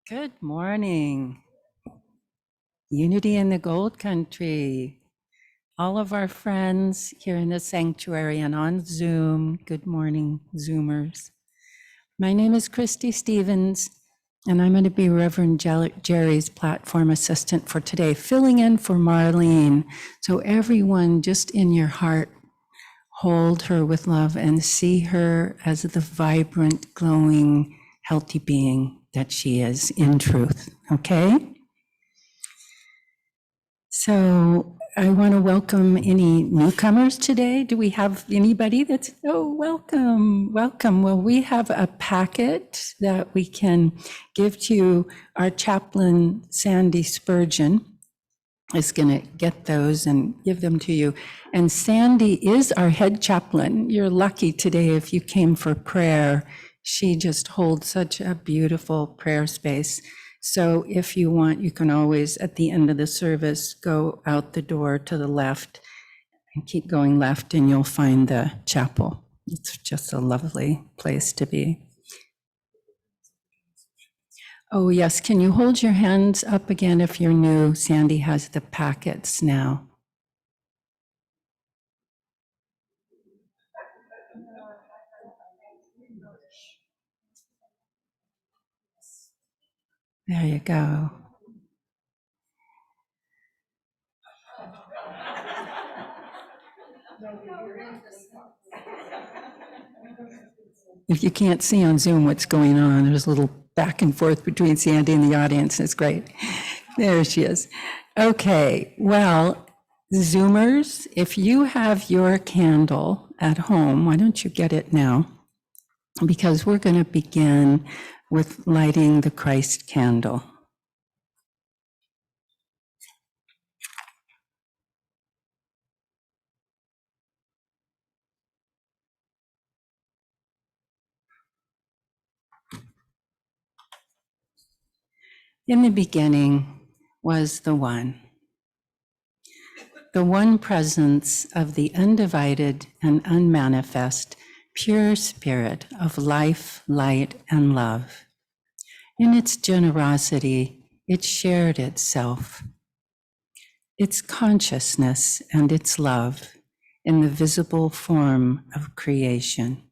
Good morning. Unity in the Gold Country. All of our friends here in the sanctuary and on Zoom. Good morning, Zoomers. My name is Christy Stevens, and I'm going to be Reverend Jerry's platform assistant for today, filling in for Marlene. So everyone, just in your heart, hold her with love and see her as the vibrant, glowing, healthy being that she is in truth, okay? So I want to welcome any newcomers today. Do we have anybody that's, welcome. Well, we have a packet that we can give to our chaplain, Sandy Spurgeon, is going to get those and give them to you. And Sandy is our head chaplain. You're lucky today if you came for prayer. She just holds such a beautiful prayer space. So if you want, you can always, at the end of the service, go out the door to the left and keep going left and you'll find the chapel. It's just a lovely place to be. Oh yes, can you hold your hands up again if you're new? Sandy has the packets now. There you go. If you can't see on Zoom what's going on, there's a little back and forth between Sandy and the audience. It's great. There she is. Okay, well, Zoomers, if you have your candle at home, why don't you get it now? Because we're going to begin with lighting the Christ candle. In the beginning was the One presence of the undivided and unmanifest, pure spirit of life, light, and love. In its generosity, it shared itself, its consciousness and its love in the visible form of creation.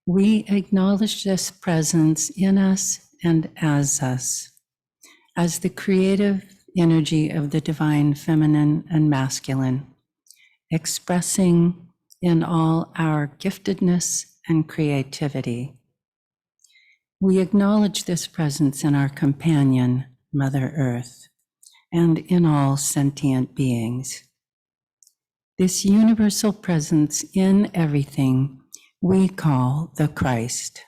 We acknowledge this presence in us and as us, as the creative energy of the divine feminine and masculine, expressing in all our giftedness and creativity. We acknowledge this presence in our companion, Mother Earth, and in all sentient beings. This universal presence in everything we call the Christ.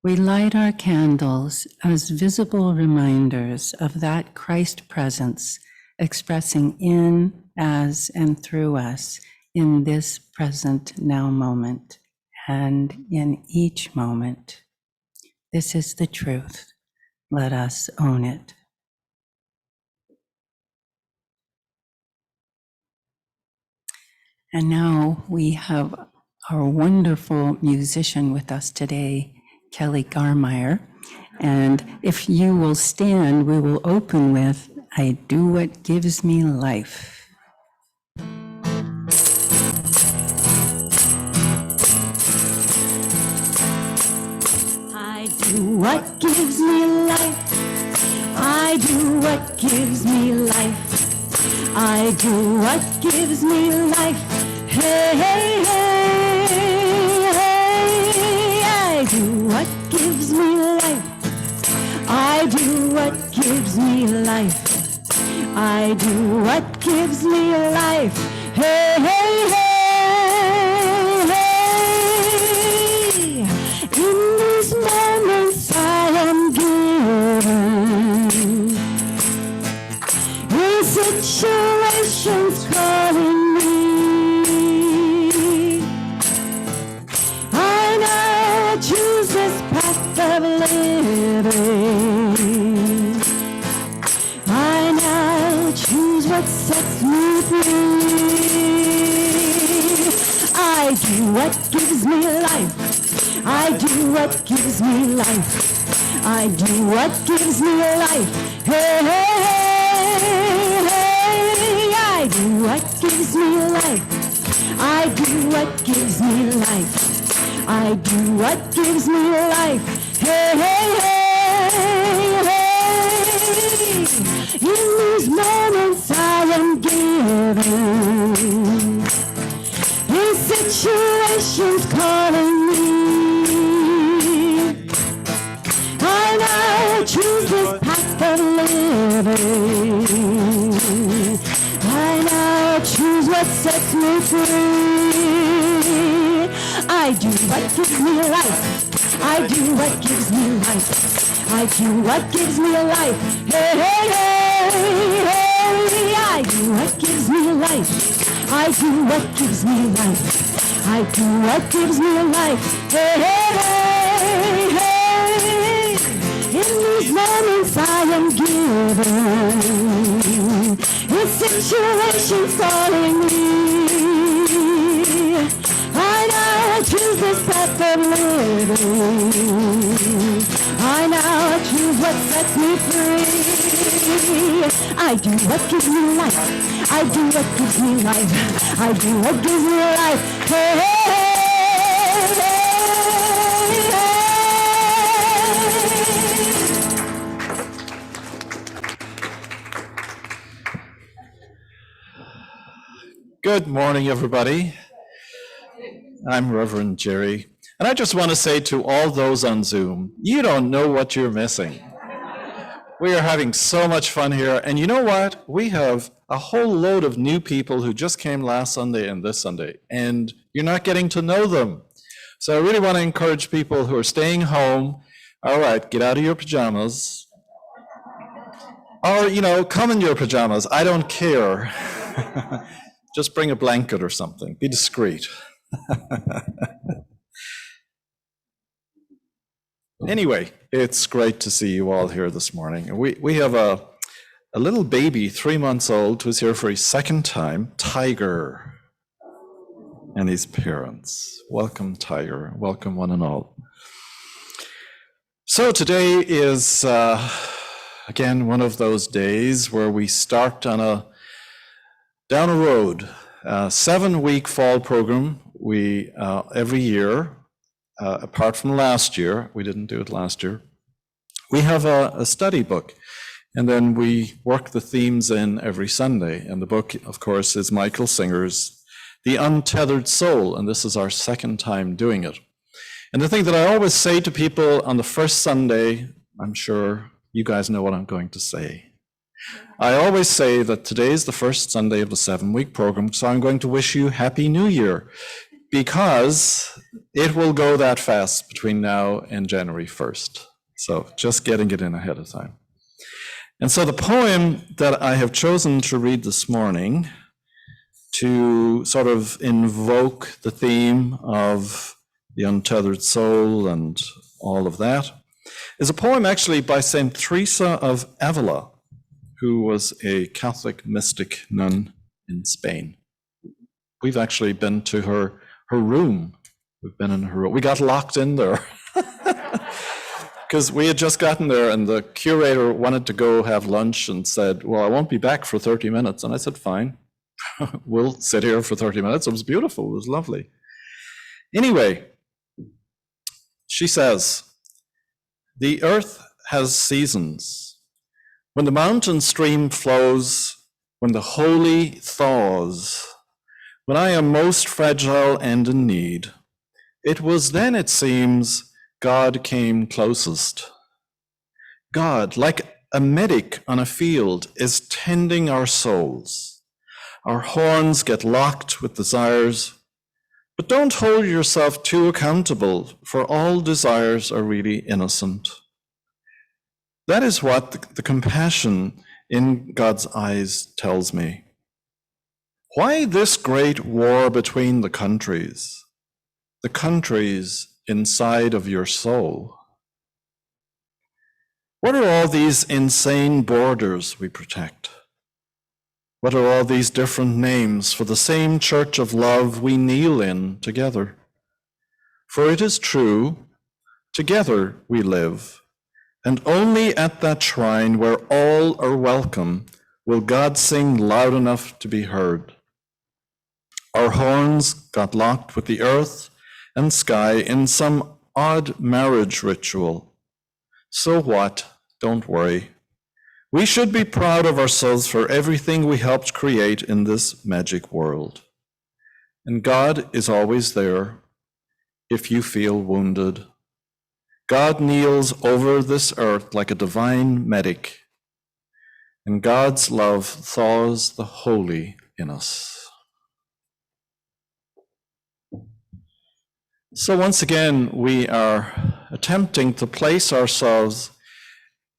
We light our candles as visible reminders of that Christ presence expressing in, as, and through us in this present now moment and in each moment. This is the truth. Let us own it. And now we have our wonderful musician with us today, Kelly Garmeyer. And if you will stand, we will open with, I do what gives me life. I do what gives me life. I do what gives me life. I do what gives me life. Hey, hey, hey, hey. I do what gives me life. I do what gives me life. I do what gives me life. Hey, hey, hey. Situations calling me. I now choose this path of living. I now choose what sets me free. I do what gives me life. I do what gives me life. I do what gives me life. Hey, hey, hey, hey. I do what gives me life. I do what gives me life. I do what gives me life. Hey, hey, hey, hey. In these moments I am given. In situations calling me, I now choose this path of living. I now choose what sets me free. I do what gives me life. I do what gives me life. I do what gives me life. Hey, hey, hey, hey. I do what gives me life. I do what gives me life. I do what gives me life. Hey, hey, hey, hey. In these moments I am given. In situations calling me, I now choose this path of living. I now choose what sets me free. I do what gives me life. I do what gives me life. I do what gives me life. Hey, hey, Good morning, everybody. I'm Reverend Jerry, and I just want to say to all those on Zoom, you don't know what you're missing. We are having so much fun here, and you know what? We have a whole load of new people who just came last Sunday and this Sunday, and you're not getting to know them. So I really want to encourage people who are staying home, all right, get out of your pajamas, or, come in your pajamas. I don't care. Just bring a blanket or something. Be discreet. Anyway, it's great to see you all here this morning. We have a little baby, 3 months old, who's here for his second time, Tiger, and his parents. Welcome, Tiger. Welcome, one and all. So today is, again, one of those days where we start down a road, 7-week fall program. We every year, apart from last year, we didn't do it last year, we have a study book, and then we work the themes in every Sunday. And the book, of course, is Michael Singer's The Untethered Soul, and this is our second time doing it. And the thing that I always say to people on the first Sunday, I'm sure you guys know what I'm going to say. I always say that today is the first Sunday of the 7-week program, so I'm going to wish you Happy New Year, because it will go that fast between now and January 1st. So just getting it in ahead of time. And so the poem that I have chosen to read this morning to sort of invoke the theme of the untethered soul and all of that is a poem actually by Saint Teresa of Avila, who was a Catholic mystic nun in Spain. We've actually been to her room. We've been in her room. We got locked in there because we had just gotten there, and the curator wanted to go have lunch and said, well, I won't be back for 30 minutes. And I said, fine, we'll sit here for 30 minutes. It was beautiful. It was lovely. Anyway, she says, the earth has seasons. When the mountain stream flows, when the holy thaws, when I am most fragile and in need, it was then, it seems, God came closest. God, like a medic on a field, is tending our souls. Our horns get locked with desires, but don't hold yourself too accountable, for all desires are really innocent. That is what the compassion in God's eyes tells me. Why this great war between the countries inside of your soul? What are all these insane borders we protect? What are all these different names for the same church of love we kneel in together? For it is true, together we live, And only at that shrine where all are welcome will God sing loud enough to be heard. Our horns got locked with the earth and sky in some odd marriage ritual. So what? Don't worry. We should be proud of ourselves for everything we helped create in this magic world. And God is always there if you feel wounded. God kneels over this earth like a divine medic, and God's love thaws the holy in us. So once again, we are attempting to place ourselves,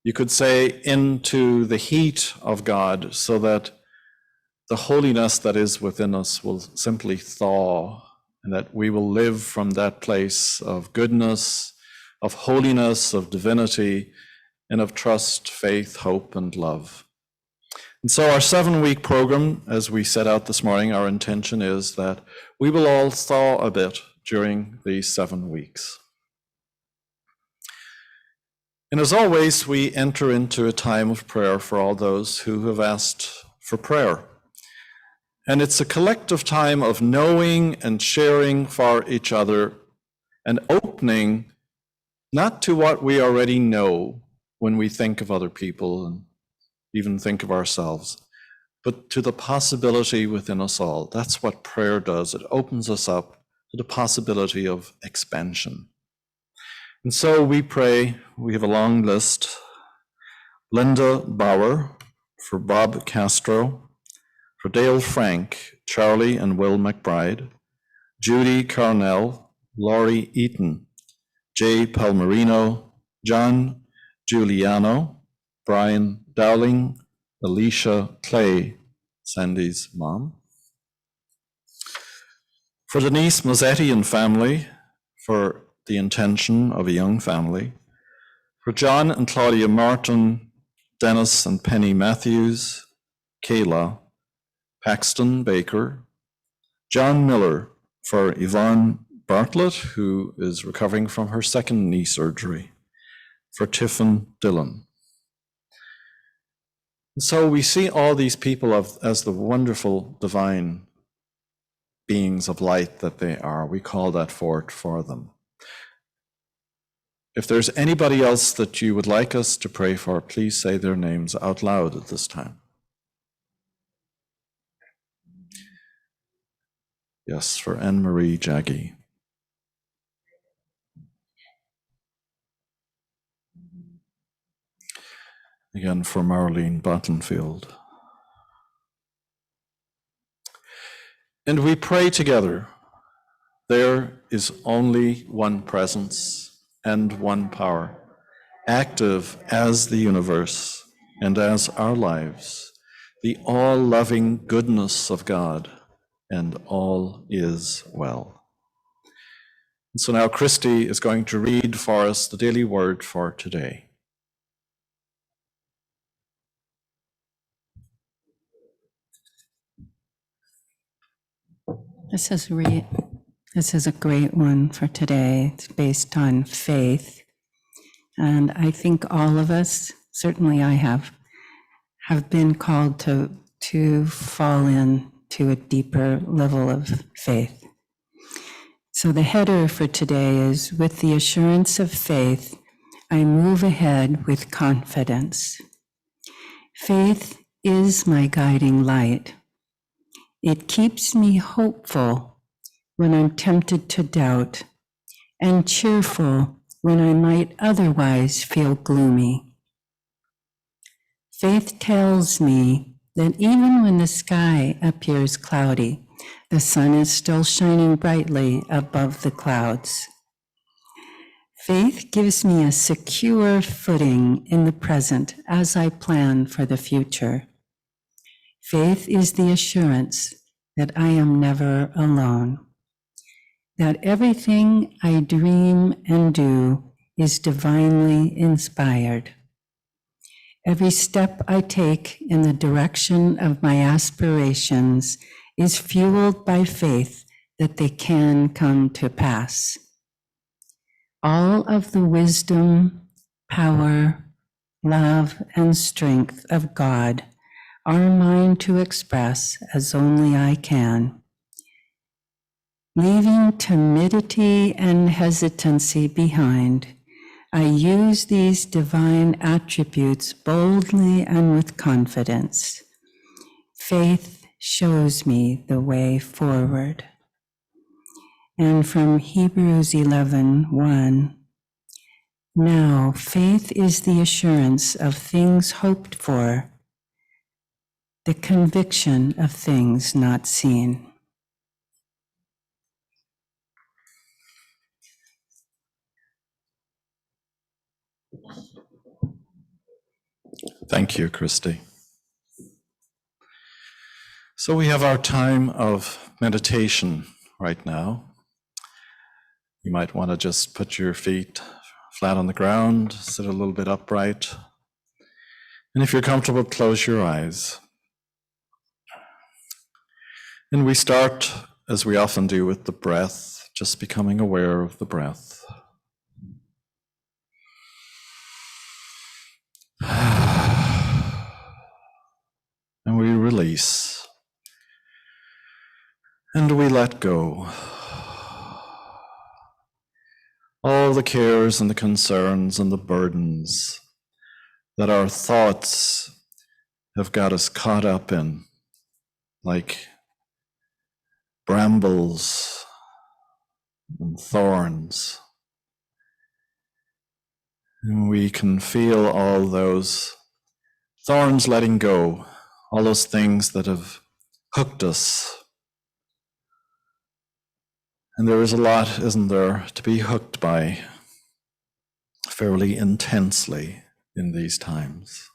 you could say, into the heat of God so that the holiness that is within us will simply thaw, and that we will live from that place of goodness, of holiness, of divinity, and of trust, faith, hope, and love. And so our 7-week program, as we set out this morning, our intention is that we will all thaw a bit during these 7 weeks. And as always, we enter into a time of prayer for all those who have asked for prayer. And it's a collective time of knowing and sharing for each other and opening not to what we already know when we think of other people and even think of ourselves, but to the possibility within us all. That's what prayer does. It opens us up to the possibility of expansion. And so we pray, we have a long list. Linda Bauer, for Bob Castro, for Dale Frank, Charlie and Will McBride, Judy Carnell, Laurie Eaton, Jay Palmerino, John Giuliano, Brian Dowling, Alicia Clay, Sandy's mom. For Denise Mazzetti and family, for the intention of a young family. For John and Claudia Martin, Dennis and Penny Matthews, Kayla, Paxton Baker, John Miller, for Yvonne Bartlett, who is recovering from her second knee surgery, for Tiffin Dillon. So we see all these people as the wonderful divine beings of light that they are. We call that forth for them. If there's anybody else that you would like us to pray for, please say their names out loud at this time. Yes, for Anne-Marie Jaggi. Again, for Marlene Bottenfield. And we pray together. There is only one presence and one power, active as the universe and as our lives, the all-loving goodness of God, and all is well. And so now Christy is going to read for us the daily word for today. This is a great one for today. It's based on faith. And I think all of us, certainly I have been called to fall into a deeper level of faith. So the header for today is, with the assurance of faith, I move ahead with confidence. Faith is my guiding light. It keeps me hopeful when I'm tempted to doubt, and cheerful when I might otherwise feel gloomy. Faith tells me that even when the sky appears cloudy, the sun is still shining brightly above the clouds. Faith gives me a secure footing in the present as I plan for the future. Faith is the assurance that I am never alone, that everything I dream and do is divinely inspired. Every step I take in the direction of my aspirations is fueled by faith that they can come to pass. All of the wisdom, power, love, and strength of God are mine to express as only I can. Leaving timidity and hesitancy behind, I use these divine attributes boldly and with confidence. Faith shows me the way forward. And from Hebrews 11:1, now faith is the assurance of things hoped for, the conviction of things not seen. Thank you, Christy. So we have our time of meditation right now. You might want to just put your feet flat on the ground, sit a little bit upright. And if you're comfortable, close your eyes. And we start, as we often do, with the breath, just becoming aware of the breath. And we release. And we let go. All the cares and the concerns and the burdens that our thoughts have got us caught up in, like brambles and thorns. And we can feel all those thorns letting go, all those things that have hooked us. And there is a lot, isn't there, to be hooked by fairly intensely in these times.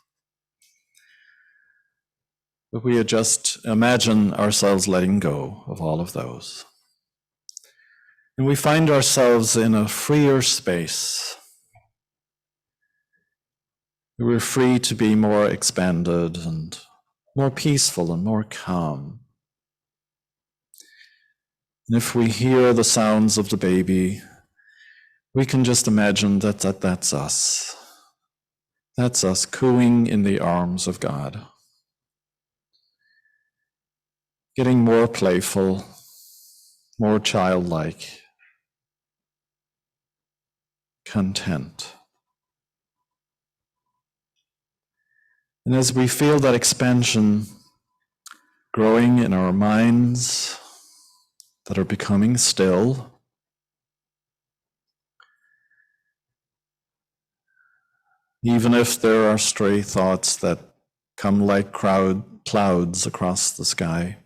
But we just imagine ourselves letting go of all of those. And we find ourselves in a freer space. We're free to be more expanded and more peaceful and more calm. And if we hear the sounds of the baby, we can just imagine that's us. That's us cooing in the arms of God. Getting more playful, more childlike, content. And as we feel that expansion growing in our minds that are becoming still, even if there are stray thoughts that come like clouds across the sky,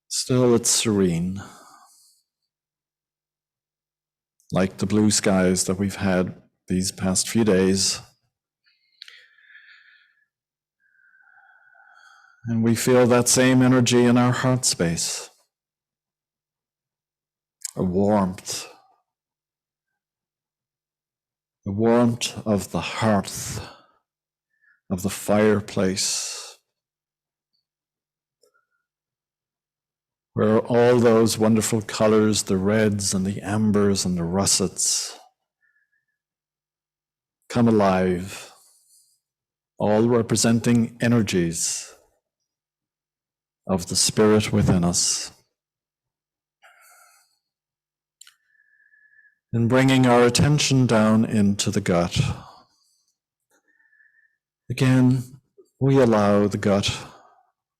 still it's serene, like the blue skies that we've had these past few days. And we feel that same energy in our heart space, a warmth. The warmth of the hearth, of the fireplace, where all those wonderful colors, the reds and the ambers and the russets, come alive, all representing energies of the spirit within us. And bringing our attention down into the gut. Again, we allow the gut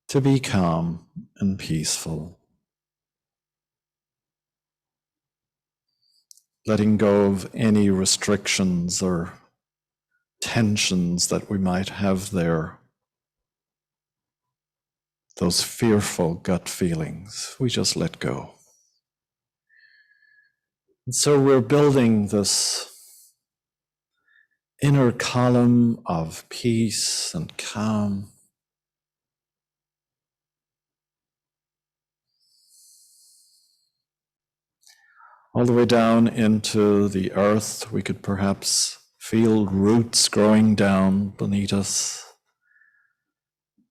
to be calm and peaceful. Letting go of any restrictions or tensions that we might have there. Those fearful gut feelings, we just let go. And so we're building this inner column of peace and calm. All the way down into the earth, we could perhaps feel roots growing down beneath us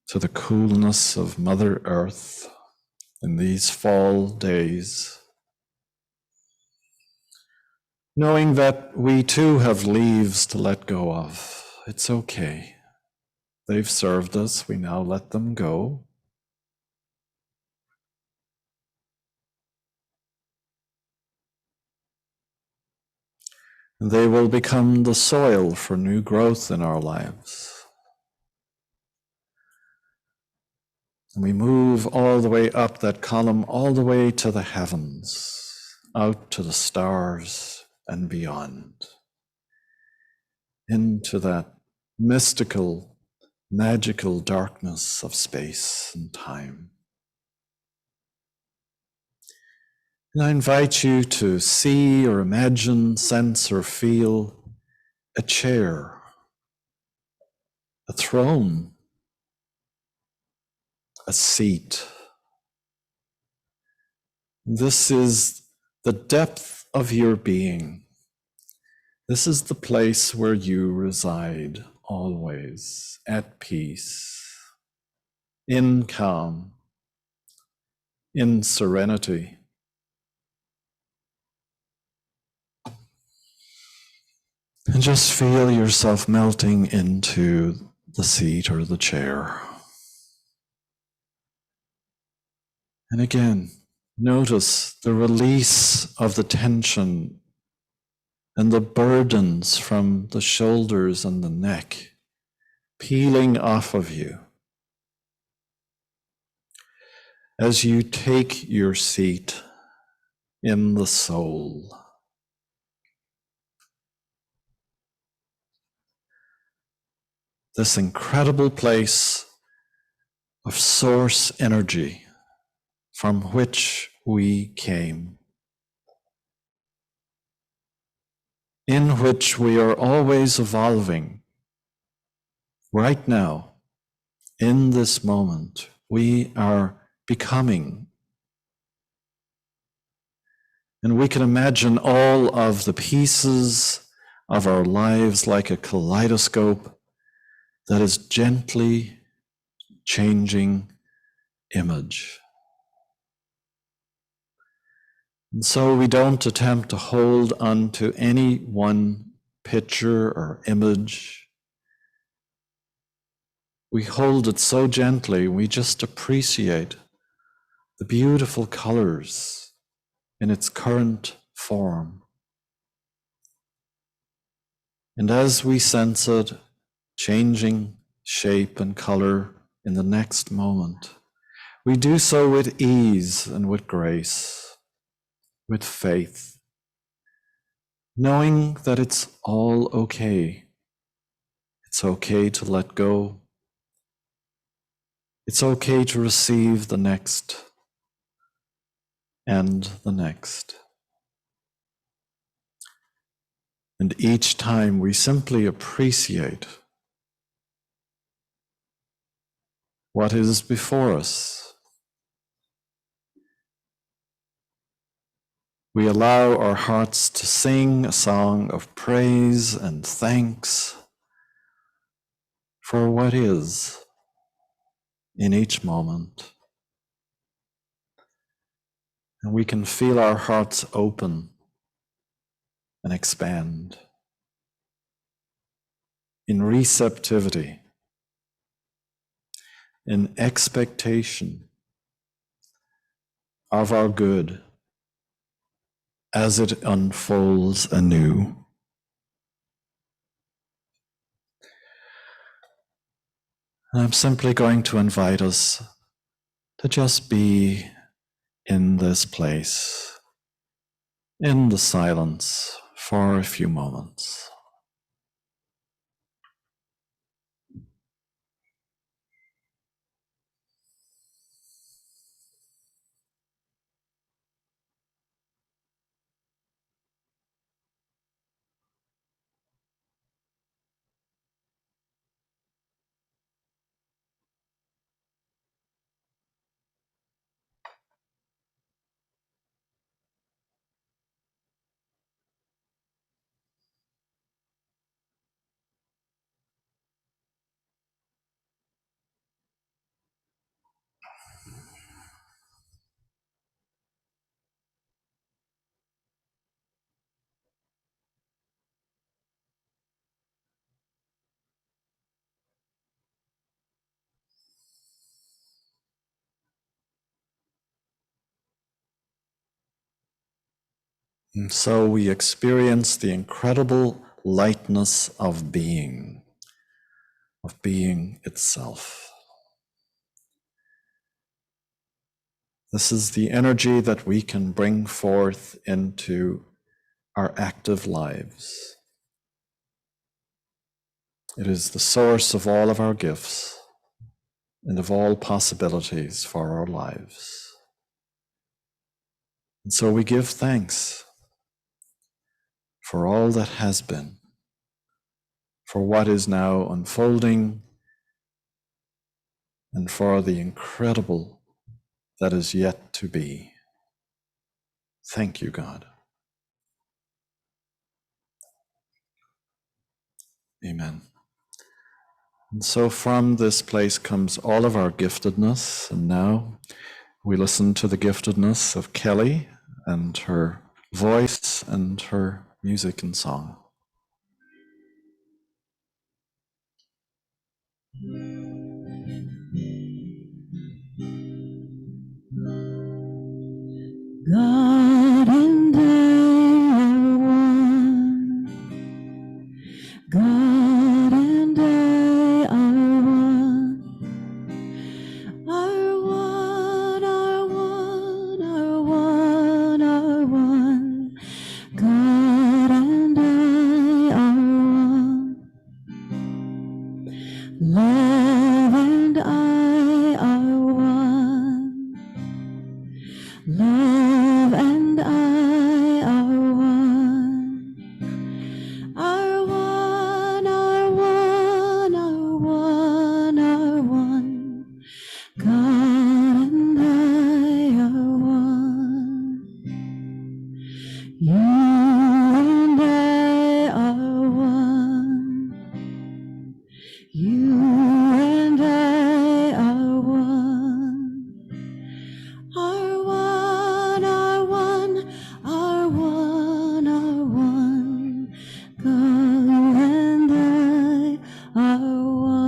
to the coolness of Mother Earth in these fall days. knowing that we too have leaves to let go of. It's okay. They've served us, we now let them go. And they will become the soil for new growth in our lives. And we move all the way up that column, all the way to the heavens, out to the stars and beyond, into that mystical, magical darkness of space and time. And I invite you to see or imagine, sense or feel a chair, a throne, a seat. This is the depth of your being. This is the place where you reside, always at peace, in calm, in serenity. And just feel yourself melting into the seat or the chair. And again, notice the release of the tension and the burdens from the shoulders and the neck peeling off of you as you take your seat in the soul. This incredible place of source energy from which we came, in which we are always evolving. Right now, in this moment, we are becoming. And we can imagine all of the pieces of our lives like a kaleidoscope that is gently changing image. And so we don't attempt to hold on to any one picture or image. We hold it so gently, we just appreciate the beautiful colors in its current form. And as we sense it changing shape and color in the next moment, we do so with ease and with grace, with faith, knowing that it's all okay. It's okay to let go. It's okay to receive the next and the next. And each time we simply appreciate what is before us. We allow our hearts to sing a song of praise and thanks for what is in each moment. And we can feel our hearts open and expand in receptivity, in expectation of our good as it unfolds anew. And I'm simply going to invite us to just be in this place, in the silence, for a few moments. And so we experience the incredible lightness of being itself. This is the energy that we can bring forth into our active lives. It is the source of all of our gifts and of all possibilities for our lives. And so we give thanks for all that has been, for what is now unfolding, and for the incredible that is yet to be. Thank you, God. Amen. And so from this place comes all of our giftedness, and now we listen to the giftedness of Kelly and her voice and her music and song. God and I are one. God and I are one. Are one, are one, are one, are one. God and I are one. Love and I are one. Love and I are one. Are one, are one, are one, are one. God and I are one. You and I are one. You and I are one. Are one, are one, are one, are one. God and I are one.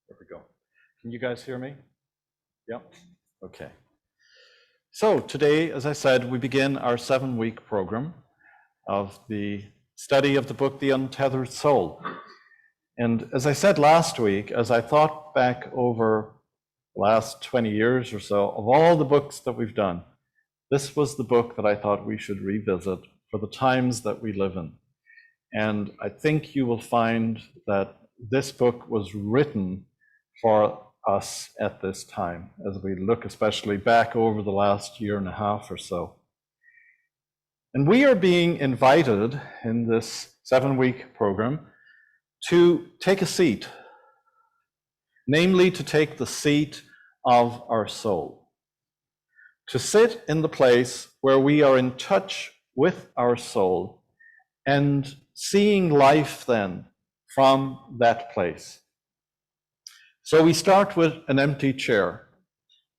There we go. Can you guys hear me? Yep. Okay. So today, as I said, we begin our 7-week program of the study of the book, The Untethered Soul. And as I said last week, as I thought back over the last 20 years or so, of all the books that we've done, this was the book that I thought we should revisit for the times that we live in. And I think you will find that this book was written for us at this time, as we look especially back over the last year and a half or so. And we are being invited in this 7-week program to take a seat, namely to take the seat of our soul, to sit in the place where we are in touch with our soul and seeing life then from that place. So we start with an empty chair.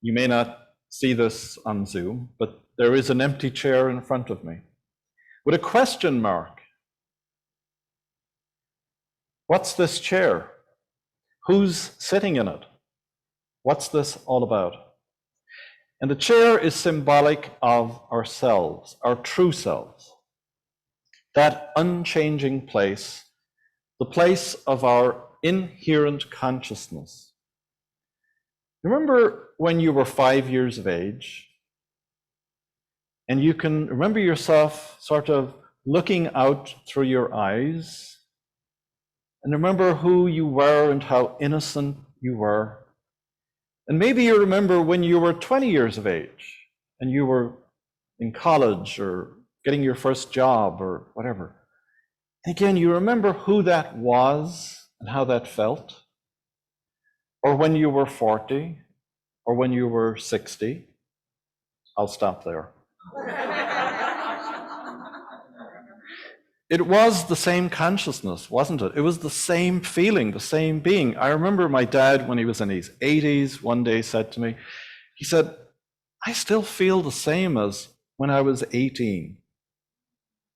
You may not see this on Zoom, but there is an empty chair in front of me with a question mark. What's this chair? Who's sitting in it? What's this all about? And the chair is symbolic of ourselves, our true selves, that unchanging place, the place of our inherent consciousness. Remember when you were 5 years of age, and you can remember yourself sort of looking out through your eyes, and remember who you were and how innocent you were. And maybe you remember when you were 20 years of age, and you were in college or getting your first job or whatever. Again, you remember who that was and how that felt. Or when you were 40, or when you were 60. I'll stop there. it was the same consciousness, wasn't it? It was the same feeling, the same being. I remember my dad, when he was in his 80s, one day said to me, he said, I still feel the same as when I was 18.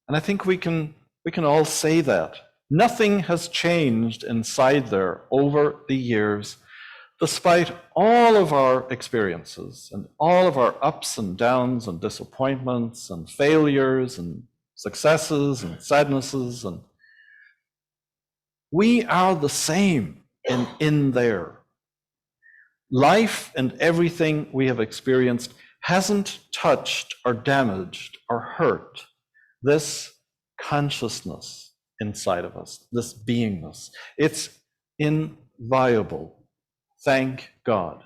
And I think we can all say that. Nothing has changed inside there over the years, despite all of our experiences and all of our ups and downs and disappointments and failures and successes and sadnesses. And we are the same in there. Life and everything we have experienced hasn't touched or damaged or hurt this consciousness inside of us, this beingness. It's inviolable. Thank God.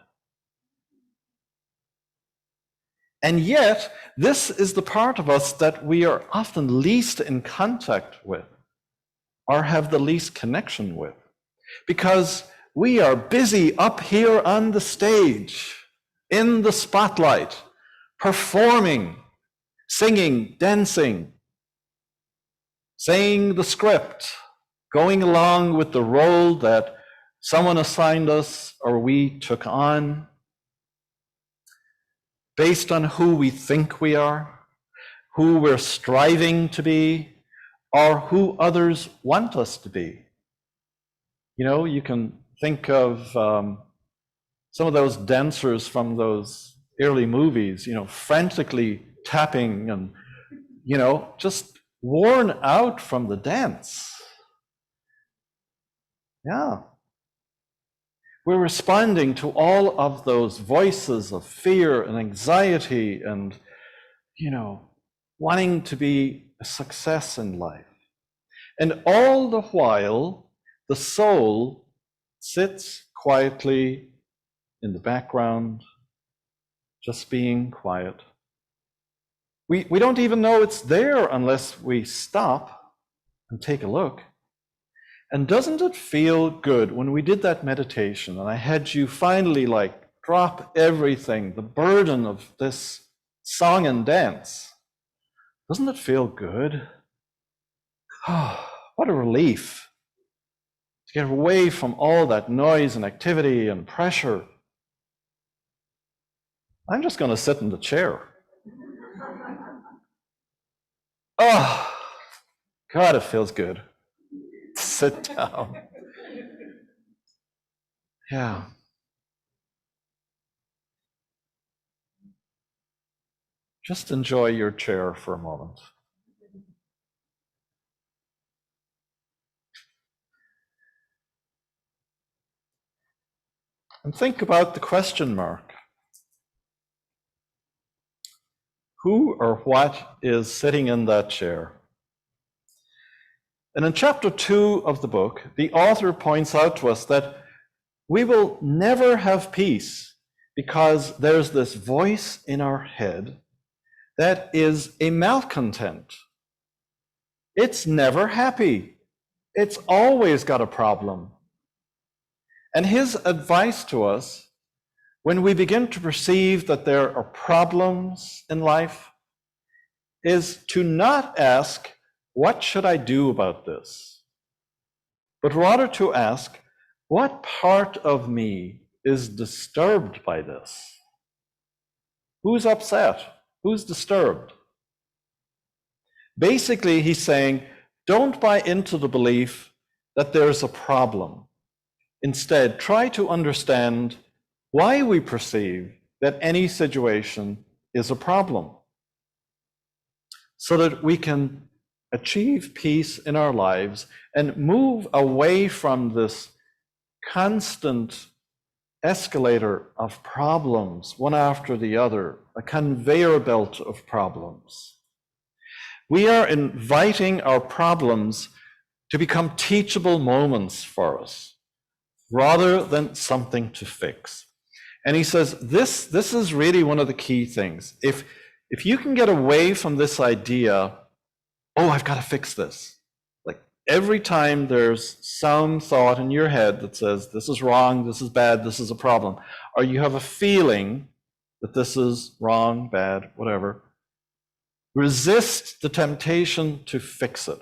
And yet, this is the part of us that we are often least in contact with or have the least connection with, because we are busy up here on the stage, in the spotlight, performing, singing, dancing, saying the script, going along with the role that someone assigned us or we took on, based on who we think we are, who we're striving to be, or who others want us to be. You know, you can think of some of those dancers from those early movies, you know, frantically tapping and, you know, just worn out from the dance. Yeah. We're responding to all of those voices of fear and anxiety and, you know, wanting to be a success in life. And all the while, the soul sits quietly in the background, just being quiet. We don't even know it's there unless we stop and take a look. And doesn't it feel good when we did that meditation and I had you finally like drop everything, the burden of this song and dance? Doesn't it feel good? Oh, what a relief to get away from all that noise and activity and pressure. I'm just going to sit in the chair. Oh, God, it feels good. Sit down. Yeah. Just enjoy your chair for a moment. And think about the question mark. Who or what is sitting in that chair? And in chapter 2 of the book, the author points out to us that we will never have peace because there's this voice in our head that is a malcontent. It's never happy. It's always got a problem. And his advice to us, when we begin to perceive that there are problems in life, is to not ask, what should I do about this? But rather to ask, what part of me is disturbed by this? Who's upset? Who's disturbed? Basically, he's saying, don't buy into the belief that there's a problem. Instead, try to understand why we perceive that any situation is a problem, so that we can achieve peace in our lives and move away from this constant escalator of problems, one after the other, a conveyor belt of problems. We are inviting our problems to become teachable moments for us, rather than something to fix. And he says, this is really one of the key things. If you can get away from this idea, oh, I've got to fix this. Like every time there's some thought in your head that says, this is wrong, this is bad, this is a problem, or you have a feeling that this is wrong, bad, whatever, resist the temptation to fix it.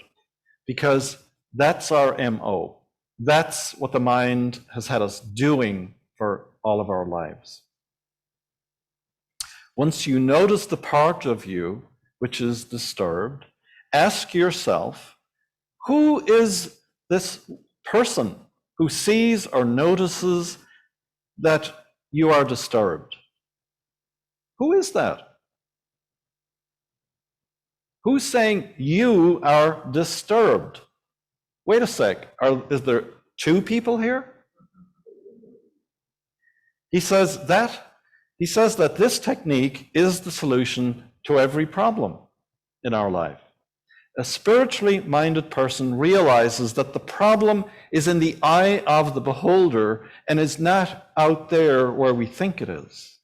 because that's our MO. That's what the mind has had us doing for all of our lives. Once you notice the part of you which is disturbed, ask yourself, who is this person who sees or notices that you are disturbed? Who is that? Who's saying you are disturbed? Wait a sec, is there two people here? He says that this technique is the solution to every problem in our life. A spiritually minded person realizes that the problem is in the eye of the beholder and is not out there where we think it is.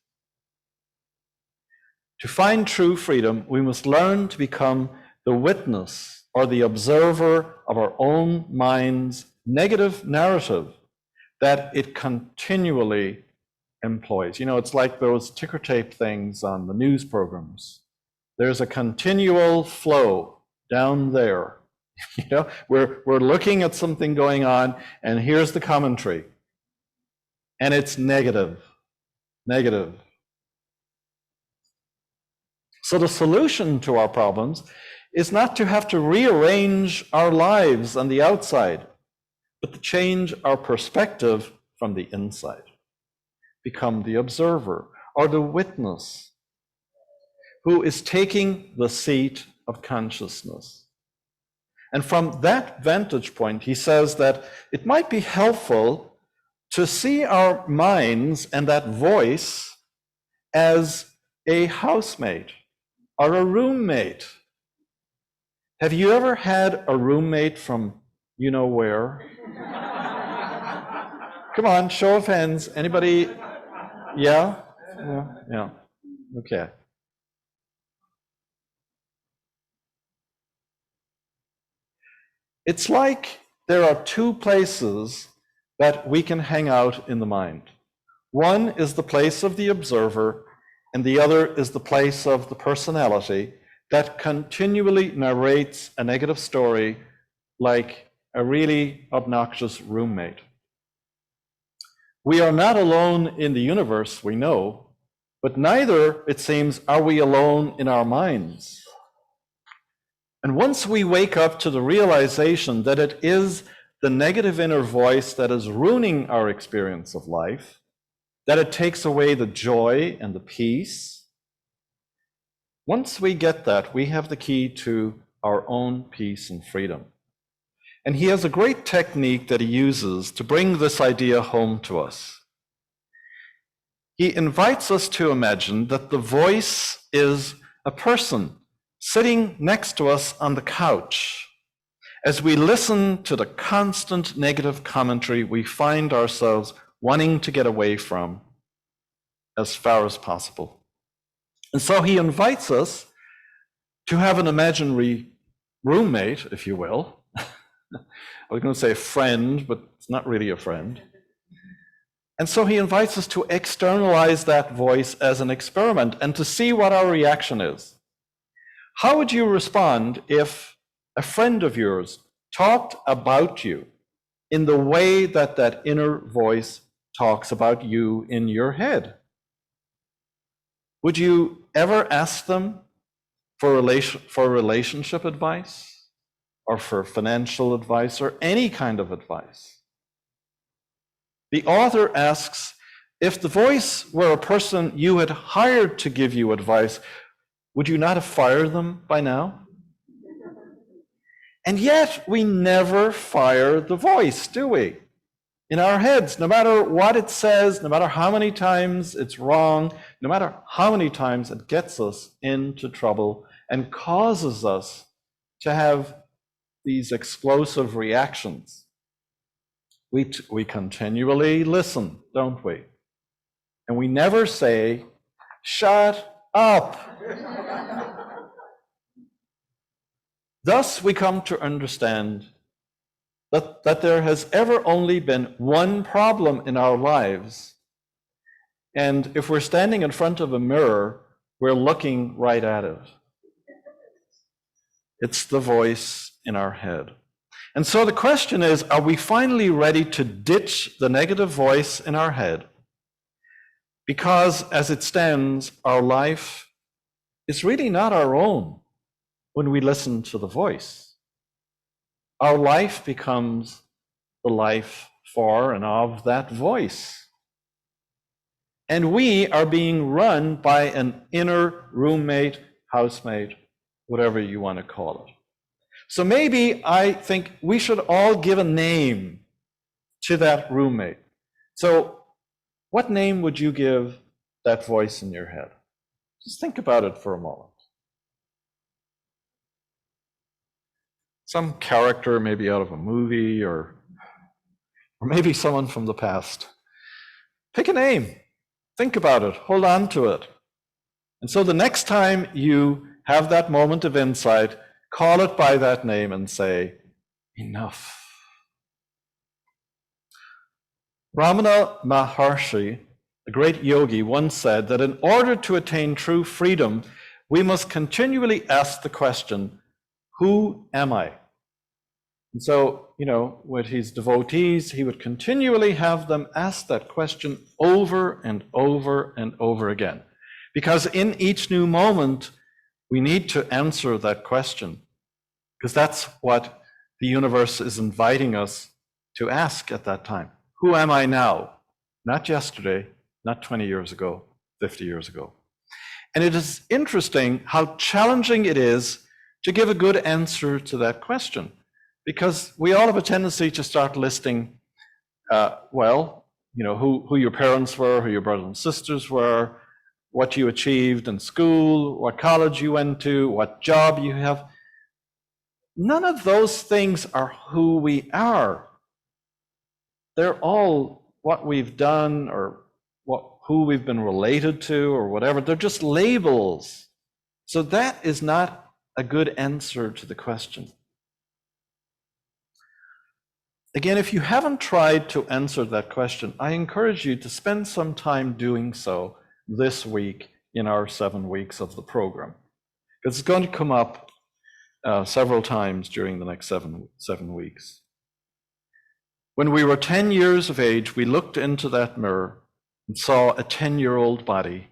To find true freedom, we must learn to become the witness or the observer of our own mind's negative narrative that it continually employs. You know, it's like those ticker tape things on the news programs. There's a continual flow down there. You know, we're looking at something going on, and here's the commentary. And it's negative. So the solution to our problems is not to have to rearrange our lives on the outside, but to change our perspective from the inside. Become the observer or the witness who is taking the seat of consciousness. And from that vantage point, he says that it might be helpful to see our minds and that voice as a housemate or a roommate. Have you ever had a roommate from you know where? Come on, show of hands. Anybody? Yeah? Yeah. Okay. It's like there are two places that we can hang out in the mind. One is the place of the observer, and the other is the place of the personality that continually narrates a negative story like a really obnoxious roommate. We are not alone in the universe, we know, but neither, it seems, are we alone in our minds. And once we wake up to the realization that it is the negative inner voice that is ruining our experience of life, that it takes away the joy and the peace, once we get that, we have the key to our own peace and freedom. And he has a great technique that he uses to bring this idea home to us. He invites us to imagine that the voice is a person sitting next to us on the couch. As we listen to the constant negative commentary we find ourselves wanting to get away from as far as possible. And so he invites us to have an imaginary roommate, if you will. I was going to say friend, but it's not really a friend. And so he invites us to externalize that voice as an experiment and to see what our reaction is. How would you respond if a friend of yours talked about you in the way that that inner voice talks about you in your head? Would you ever ask them for relationship advice or for financial advice or any kind of advice? The author asks, if the voice were a person you had hired to give you advice, would you not have fired them by now? And yet we never fire the voice, do we? In our heads, no matter what it says, no matter how many times it's wrong, no matter how many times it gets us into trouble and causes us to have these explosive reactions, we continually listen, don't we? And we never say, shut up. Thus, we come to understand that there has ever only been one problem in our lives. And if we're standing in front of a mirror, we're looking right at it. It's the voice in our head. And so the question is, are we finally ready to ditch the negative voice in our head? Because as it stands, our life is really not our own when we listen to the voice. Our life becomes the life for and of that voice. And we are being run by an inner roommate, housemate, whatever you want to call it. So maybe I think we should all give a name to that roommate. So what name would you give that voice in your head? Just think about it for a moment. Some character, maybe out of a movie, or maybe someone from the past. Pick a name. Think about it. Hold on to it. And so the next time you have that moment of insight, call it by that name and say, enough. Ramana Maharshi, the great yogi, once said that in order to attain true freedom, we must continually ask the question, who am I? And so, with his devotees, he would continually have them ask that question over and over and over again. Because in each new moment, we need to answer that question. Because that's what the universe is inviting us to ask at that time. Who am I now? Not yesterday, not 20 years ago, 50 years ago. And it is interesting how challenging it is to give a good answer to that question. Because we all have a tendency to start listing, who your parents were, who your brothers and sisters were, what you achieved in school, what college you went to, what job you have. None of those things are who we are. They're all what we've done or who we've been related to or whatever. They're just labels. So that is not a good answer to the question. Again, if you haven't tried to answer that question, I encourage you to spend some time doing so this week in our 7 weeks of the program. It's going to come up several times during the next seven weeks. When we were 10 years of age, we looked into that mirror and saw a 10-year-old body.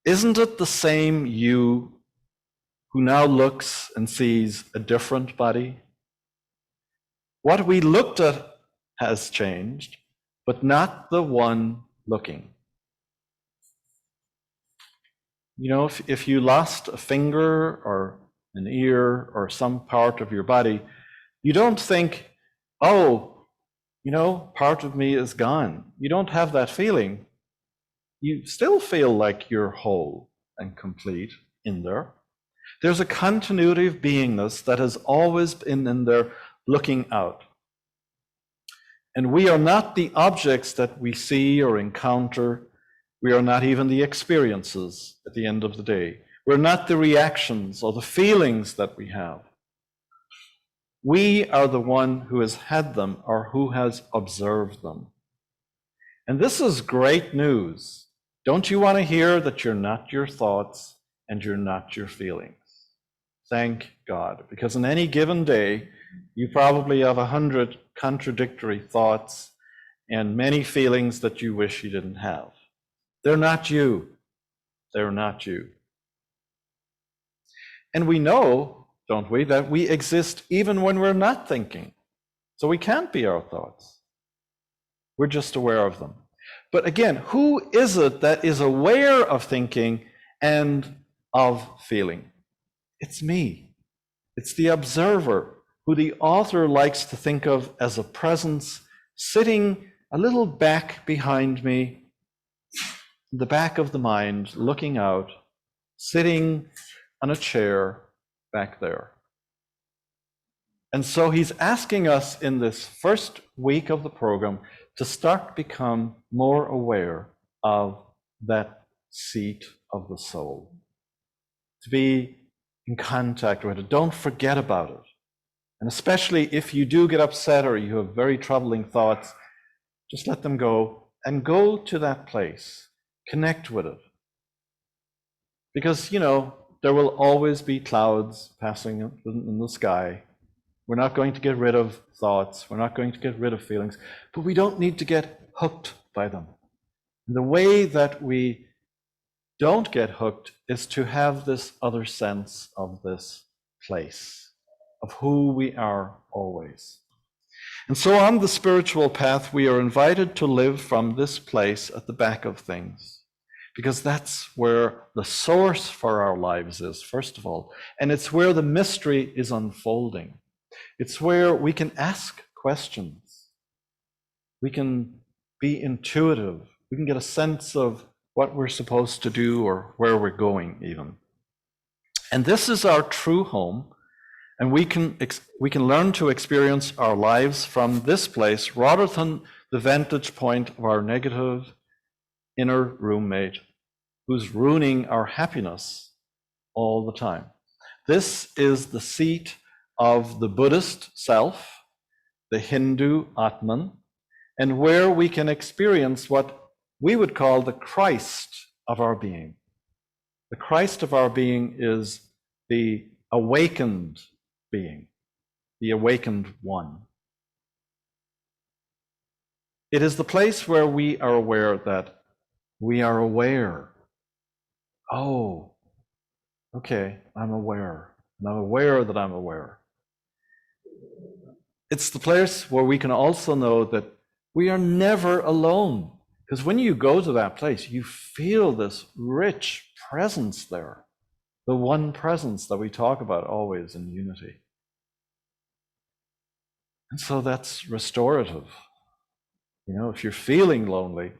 Isn't it the same you who now looks and sees a different body? What we looked at has changed, but not the one looking. If you lost a finger or an ear or some part of your body, you don't think, part of me is gone. You don't have that feeling. You still feel like you're whole and complete in there. There's a continuity of beingness that has always been in there looking out. And we are not the objects that we see or encounter. We are not even the experiences at the end of the day. We're not the reactions or the feelings that we have. We are the one who has had them or who has observed them. And this is great news. Don't you want to hear that you're not your thoughts and you're not your feelings? Thank God, because in any given day, you probably have 100 contradictory thoughts and many feelings that you wish you didn't have. They're not you. They're not you. And we know, don't we, that we exist even when we're not thinking. So we can't be our thoughts. We're just aware of them. But again, who is it that is aware of thinking and of feeling? It's me. It's the observer, who the author likes to think of as a presence sitting a little back behind me, the back of the mind, looking out, sitting on a chair back there. And so he's asking us in this first week of the program to start become more aware of that seat of the soul, to be in contact with it. Don't forget about it. And especially if you do get upset or you have very troubling thoughts, just let them go and go to that place. Connect with it. Because, there will always be clouds passing in the sky. We're not going to get rid of thoughts. We're not going to get rid of feelings, but we don't need to get hooked by them. And the way that we don't get hooked is to have this other sense of this place, of who we are always. And so on the spiritual path, we are invited to live from this place at the back of things, because that's where the source for our lives is, first of all. And it's where the mystery is unfolding. It's where we can ask questions. We can be intuitive. We can get a sense of what we're supposed to do or where we're going even. And this is our true home. And we can learn to experience our lives from this place rather than the vantage point of our negative inner roommate who's ruining our happiness all the time. This is the seat of the Buddhist self, the Hindu Atman, and where we can experience what we would call the Christ of our being. The Christ of our being is the awakened being, the awakened one. It is the place where we are aware that we are aware. Oh, okay, I'm aware. And I'm aware that I'm aware. It's the place where we can also know that we are never alone. Because when you go to that place, you feel this rich presence there. The one presence that we talk about always in unity. And so that's restorative. You know, if you're feeling lonely,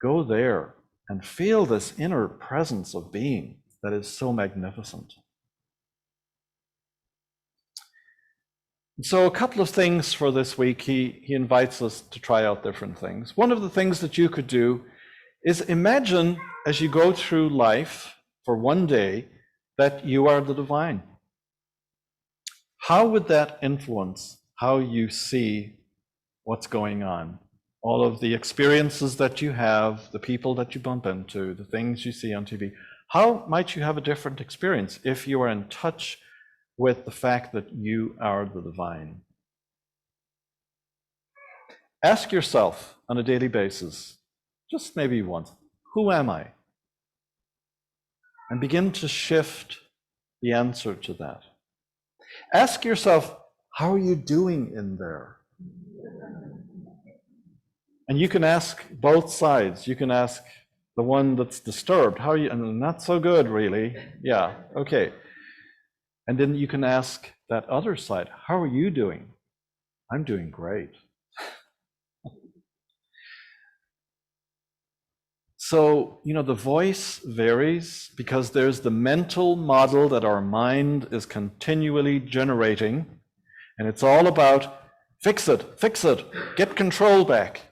go there and feel this inner presence of being that is so magnificent. So a couple of things for this week. He invites us to try out different things. One of the things that you could do is imagine as you go through life for one day that you are the divine. How would that influence how you see what's going on? All of the experiences that you have, the people that you bump into, the things you see on TV. How might you have a different experience if you are in touch with the fact that you are the divine? Ask yourself on a daily basis, just maybe once, who am I? And begin to shift the answer to that. Ask yourself, how are you doing in there? And you can ask both sides. You can ask the one that's disturbed, how are you? And not so good, really. Yeah, okay. And then you can ask that other side, how are you doing? I'm doing great. So, you know, the voice varies because there's the mental model that our mind is continually generating, and it's all about fix it, get control back.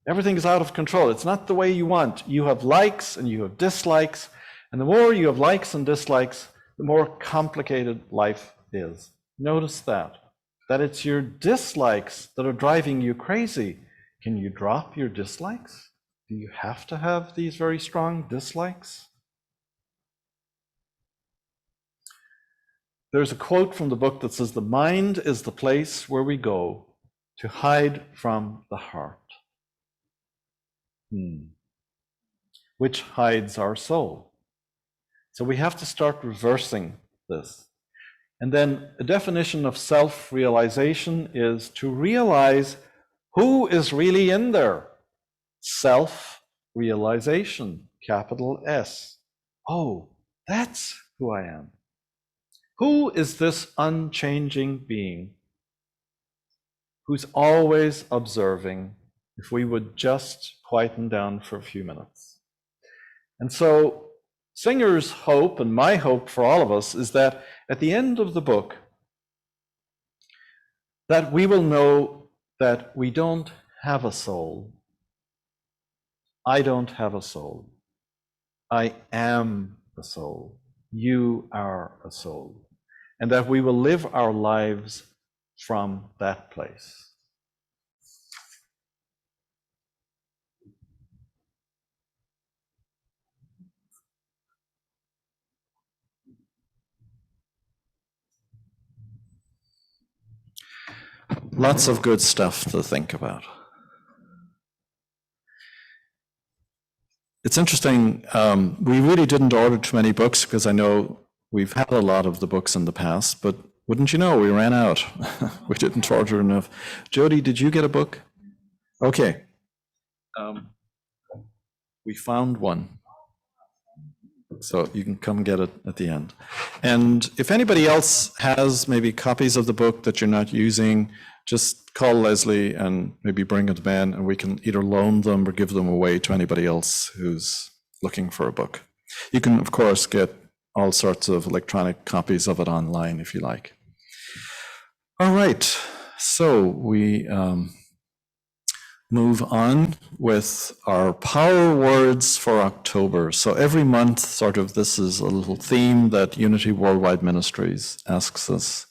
Everything is out of control. It's not the way you want. You have likes and you have dislikes, and the more you have likes and dislikes, the more complicated life is. Notice that it's your dislikes that are driving you crazy. Can you drop your dislikes? Do you have to have these very strong dislikes? There's a quote from the book that says, "The mind is the place where we go to hide from the heart, which hides our soul." So we have to start reversing this. And then a definition of self-realization is to realize who is really in there. Self-realization, capital S. Oh, that's who I am. Who is this unchanging being who's always observing, if we would just quieten down for a few minutes? And so Singer's hope, and my hope for all of us, is that at the end of the book, that we will know that we don't have a soul. I don't have a soul. I am a soul. You are a soul. And that we will live our lives from that place. Lots of good stuff to think about. It's interesting, we really didn't order too many books because I know we've had a lot of the books in the past, but wouldn't you know, we ran out. We didn't order enough. Jody, did you get a book? Okay. We found one. So you can come get it at the end. And if anybody else has maybe copies of the book that you're not using, just call Leslie and maybe bring it in, and we can either loan them or give them away to anybody else who's looking for a book. You can, of course, get all sorts of electronic copies of it online if you like. All right, so we move on with our power words for October. So every month, sort of, this is a little theme that Unity Worldwide Ministries asks us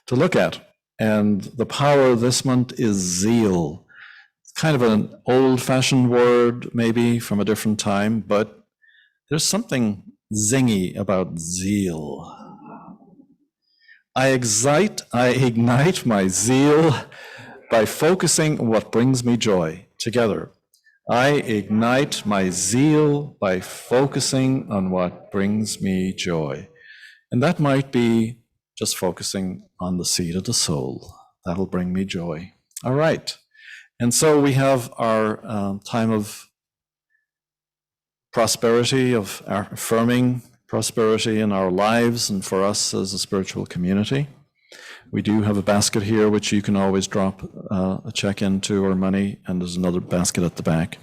to look at. And the power this month is zeal. It's kind of an old-fashioned word, maybe from a different time, but there's something zingy about zeal. I ignite my zeal by focusing on what brings me joy. Together. I ignite my zeal by focusing on what brings me joy. And that might be just focusing on the seed of the soul. That'll bring me joy. All right. And so we have our time of prosperity, of our affirming prosperity in our lives and for us as a spiritual community. We do have a basket here, which you can always drop a check into or money, and there's another basket at the back.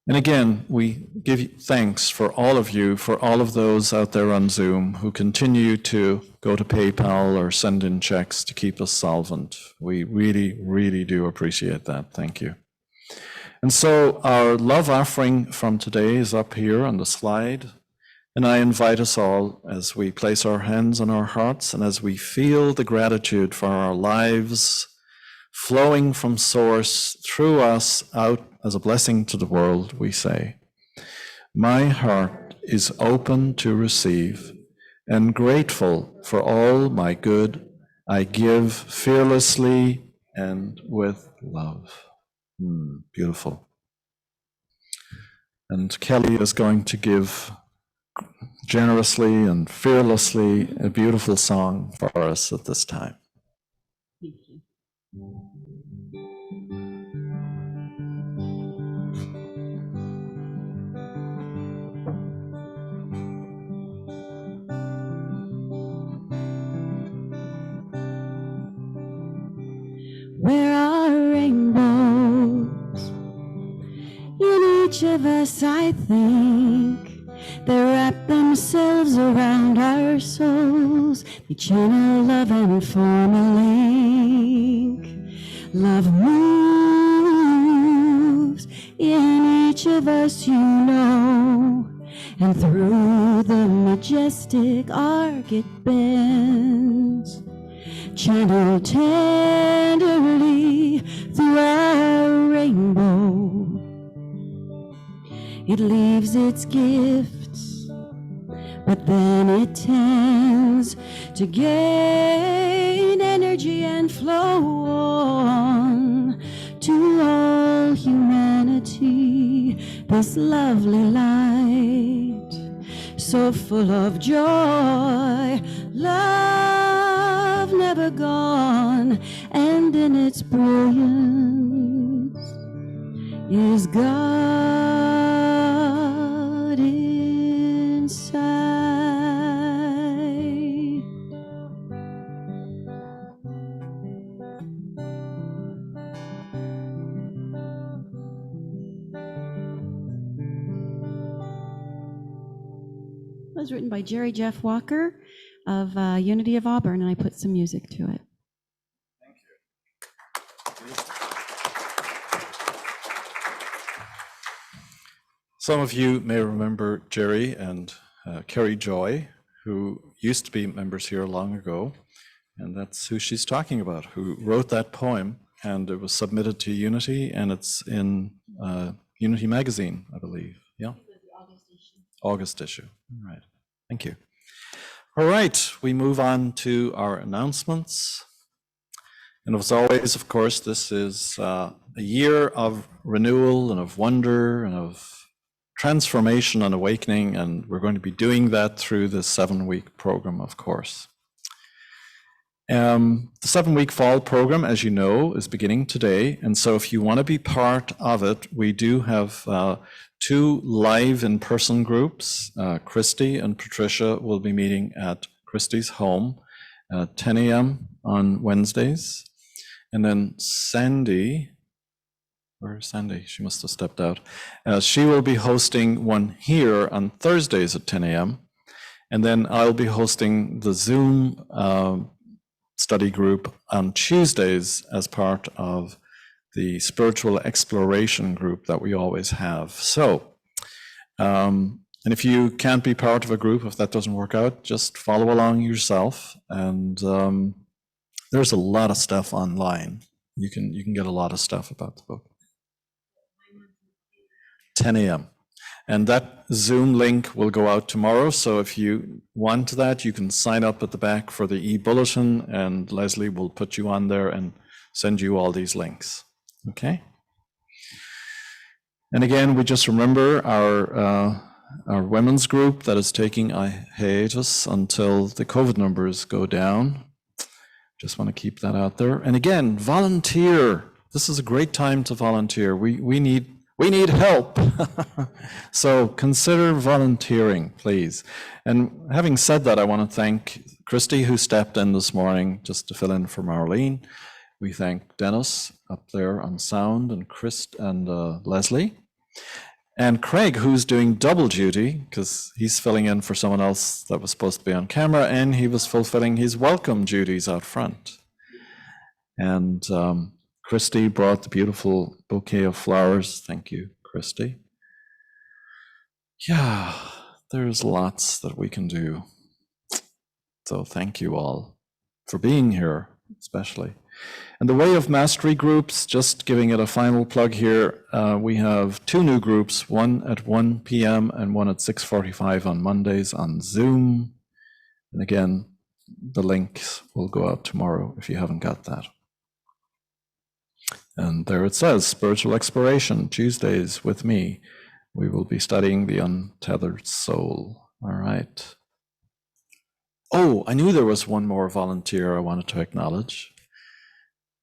And again, we give you thanks for all of you, for all of those out there on Zoom who continue to go to PayPal or send in checks to keep us solvent. We really, really do appreciate that. Thank you. And so our love offering from today is up here on the slide. And I invite us all, as we place our hands on our hearts and as we feel the gratitude for our lives flowing from Source through us out as a blessing to the world, we say, my heart is open to receive and grateful for all my good I give fearlessly and with love. Beautiful. And Kelly is going to give generously and fearlessly a beautiful song for us at this time. Thank you. Where are rainbows in each of us, I think. They wrap themselves around our souls. They channel love and form a link. Love moves in each of us, you know. And through the majestic arc it bends, channeled tenderly through our rainbow. It leaves its gifts, but then it tends to gain energy and flow on to all humanity. This lovely light, so full of joy, love never gone, and in its brilliance is God inside. It was written by Jerry Jeff Walker of Unity of Auburn, and I put some music to it. Thank you. Some of you may remember Jerry and Carrie Joy, who used to be members here long ago, and that's who she's talking about, who wrote that poem, and it was submitted to Unity, and it's in Unity magazine, I believe. Yeah. August issue. All right. Thank you. All right, we move on to our announcements. And as always, of course, this is a year of renewal and of wonder and of transformation and awakening, and we're going to be doing that through this 7-week program, of course. The 7-week fall program, as you know, is beginning today, and so if you want to be part of it, we do have 2 live in-person groups. Christy and Patricia will be meeting at Christy's home at 10 a.m. on Wednesdays. And then Sandy, where's Sandy? She must have stepped out. She will be hosting one here on Thursdays at 10 a.m. And then I'll be hosting the Zoom study group on Tuesdays as part of the spiritual exploration group that we always have. So, and if you can't be part of a group, if that doesn't work out, just follow along yourself. And there's a lot of stuff online. You can get a lot of stuff about the book. 10 a.m. And that Zoom link will go out tomorrow. So if you want that, you can sign up at the back for the e-bulletin, and Leslie will put you on there and send you all these links. Okay? And again, we just remember our women's group that is taking a hiatus until the COVID numbers go down. Just want to keep that out there. And again, volunteer. This is a great time to volunteer. We need help. So consider volunteering, please. And having said that, I want to thank Christy, who stepped in this morning just to fill in for Marlene. We thank Dennis up there on sound, and Chris and Leslie. And Craig, who's doing double duty because he's filling in for someone else that was supposed to be on camera, and he was fulfilling his welcome duties out front. And Christy brought the beautiful bouquet of flowers. Thank you, Christy. Yeah, there's lots that we can do. So thank you all for being here, especially. And the Way of Mastery groups, just giving it a final plug here, we have 2 new groups, one at 1 p.m. and one at 6:45 on Mondays on Zoom. And again, the links will go out tomorrow if you haven't got that. And there it says, Spiritual Exploration, Tuesdays with me. We will be studying the Untethered Soul. All right. Oh, I knew there was one more volunteer I wanted to acknowledge.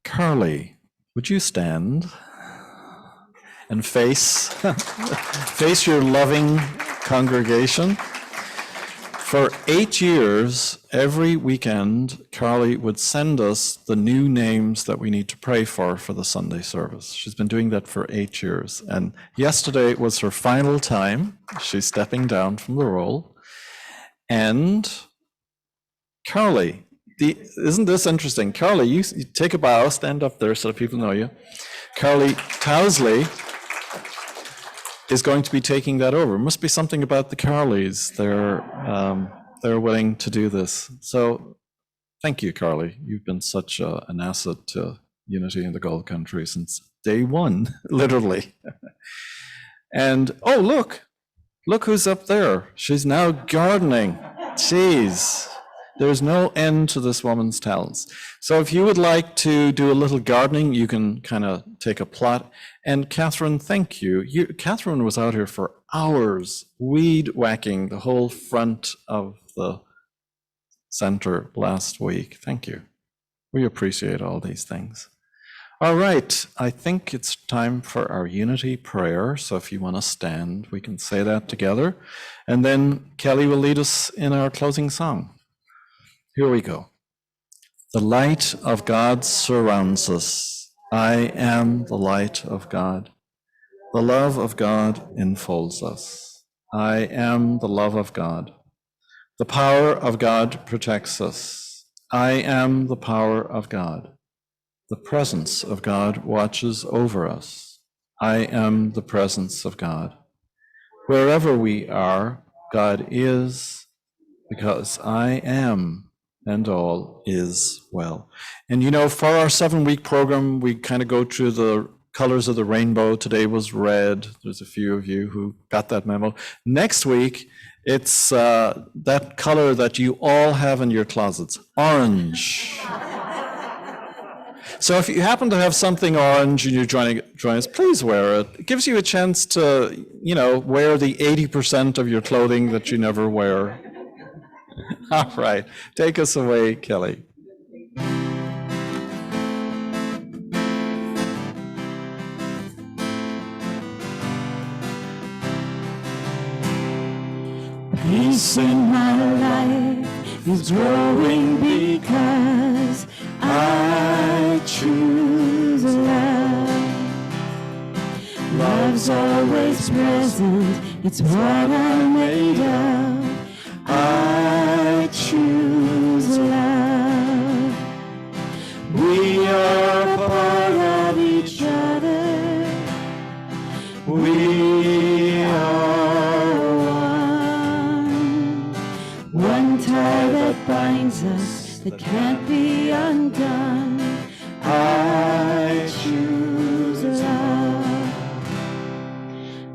Carly, would you stand and face your loving congregation? For 8 years, every weekend, Carly would send us the new names that we need to pray for the Sunday service. She's been doing that for 8 years. And yesterday was her final time. She's stepping down from the role. And Carly, isn't this interesting? Carly, you take a bow, stand up there so that people know you. Carly Towsley is going to be taking that over. It must be something about the Carleys. They're willing to do this. So thank you, Carly. You've been such an asset to Unity in the Gold Country since day one, literally. And oh, look who's up there. She's now gardening. Jeez. There's no end to this woman's talents. So if you would like to do a little gardening, you can kind of take a plot. And Catherine, thank you. Catherine was out here for hours, weed whacking the whole front of the center last week. Thank you. We appreciate all these things. All right, I think it's time for our unity prayer. So if you want to stand, we can say that together. And then Kelly will lead us in our closing song. Here we go. The light of God surrounds us. I am the light of God. The love of God enfolds us. I am the love of God. The power of God protects us. I am the power of God. The presence of God watches over us. I am the presence of God. Wherever we are, God is, because I am, and all is well. And you know, for our 7-week program, we kind of go through the colors of the rainbow. Today was red. There's a few of you who got that memo. Next week, it's that color that you all have in your closets, orange. So if you happen to have something orange and you're join us, please wear it. It gives you a chance to, wear the 80% of your clothing that you never wear. All right, take us away, Kelly. Peace in my life is growing because I choose love. Love's always present, it's what I'm made of. I choose love. We are part of each other. We are one tie that binds us that can't be undone. I choose love.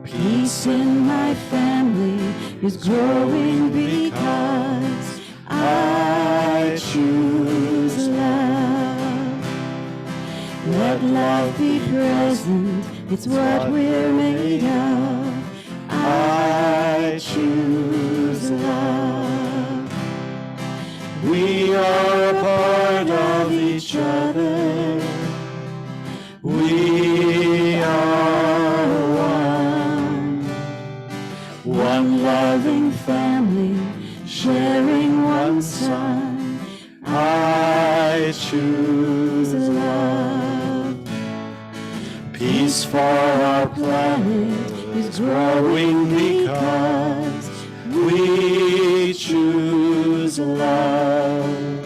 Peace in my family is growing because I choose love. Let love be present, it's what we're made of. I choose love. We are a part of each other. We are one loving family, sharing one son. I choose love. Peace for our planet is growing because we choose love.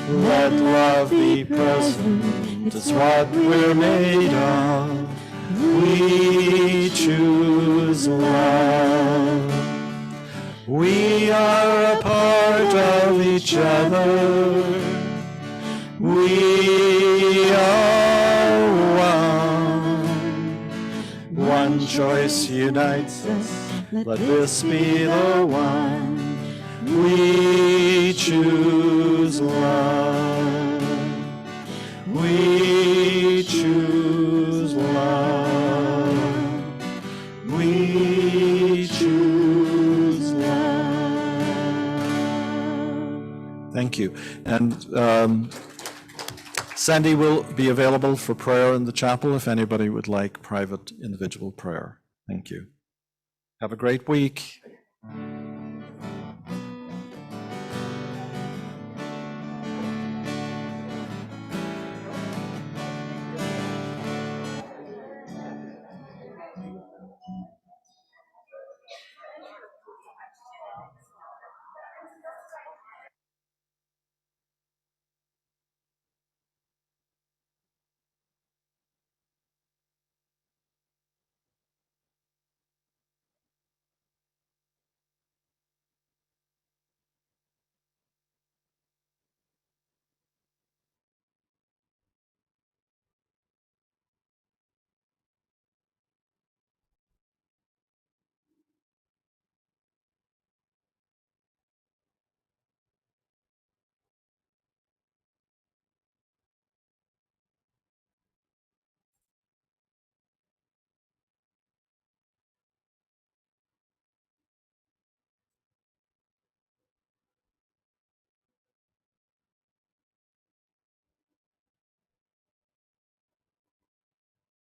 Let love be present, it's what we're made of. We choose love. We are a part of each other. We are one. One choice unites us. Let this be the one. We choose love. We choose love. We choose love. Thank you. And Sandy will be available for prayer in the chapel if anybody would like private individual prayer. Thank you. Have a great week.